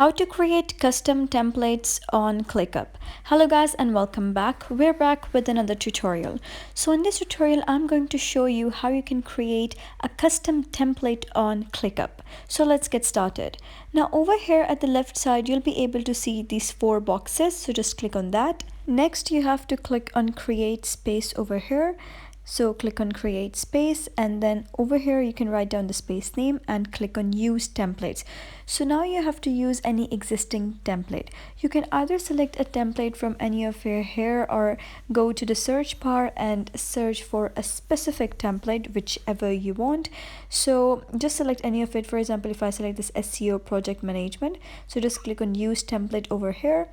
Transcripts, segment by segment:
How to create custom templates on ClickUp. Hello guys and welcome back. We're back with another tutorial. So in this tutorial I'm going to show you how you can create a custom template on ClickUp. So let's get started. Now over here at the left side you'll be able to see these four boxes, so just click on that. Next you have to click on create space over here. So click on create space, and then over here you can write down the space name and click on use templates. So now you have to use any existing template. You can either select a template from any of your here or go to the search bar and search for a specific template, whichever you want. So just select any of it. For example, if I select this SEO project management, so just click on use template over here.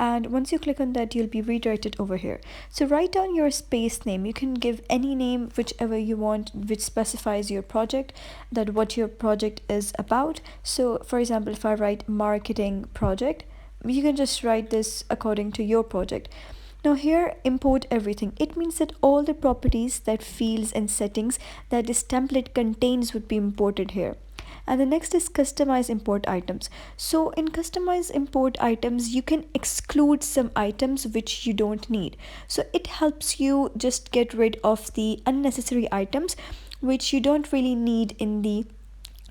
And once you click on that, you'll be redirected over here. So write down your space name. You can give any name, whichever you want, which specifies your project, that what your project is about. So for example, if I write marketing project, you can just write this according to your project. Now here, import everything. It means that all the properties, that fields and settings that this template contains would be imported here. And the next is customize import items. So in customize import items, you can exclude some items which you don't need. So it helps you just get rid of the unnecessary items which you don't really need in the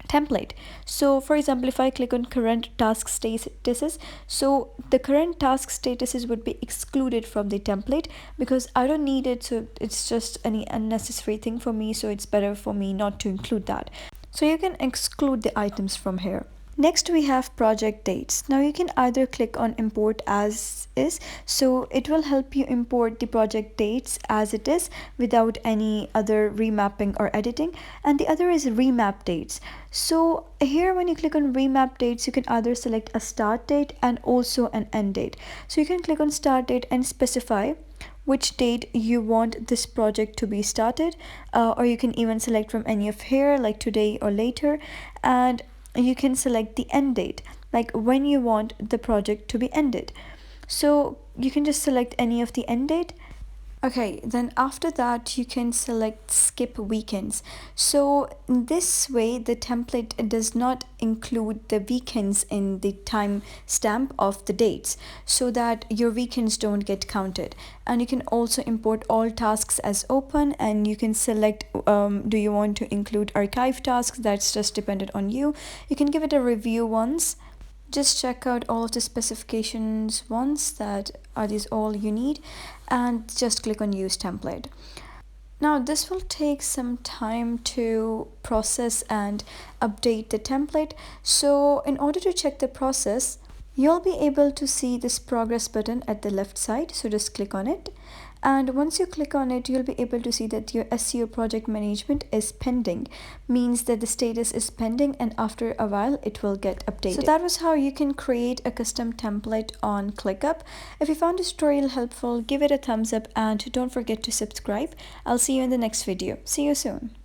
template. So for example, if I click on current task statuses, so the current task statuses would be excluded from the template because I don't need it, so it's just any unnecessary thing for me, so it's better for me not to include that. So you can exclude the items from here. Next we have project dates. Now you can either click on import as is, so it will help you import the project dates as it is without any other remapping or editing, and the other is remap dates. So here when you click on remap dates, you can either select a start date and also an end date. So you can click on start date and specify which date you want this project to be started, or you can even select from any of here like today or later, and you can select the end date, like when you want the project to be ended. So you can just select any of the end date. Okay, then after that you can select skip weekends. So this way the template does not include the weekends in the time stamp of the dates, so that your weekends don't get counted. And you can also import all tasks as open, and you can select do you want to include archive tasks. That's just dependent on you. You can give it a review once. Just check out all of the specifications once, that are these all you need, and just click on use template. Now this will take some time to process and update the template. So in order to check the process, you'll be able to see this progress button at the left side, so just click on it. And once you click on it, you'll be able to see that your SEO project management is pending, means that the status is pending, and after a while it will get updated. So that was how you can create a custom template on ClickUp. If you found this tutorial helpful, give it a thumbs up and don't forget to subscribe. I'll see you in the next video. See you soon.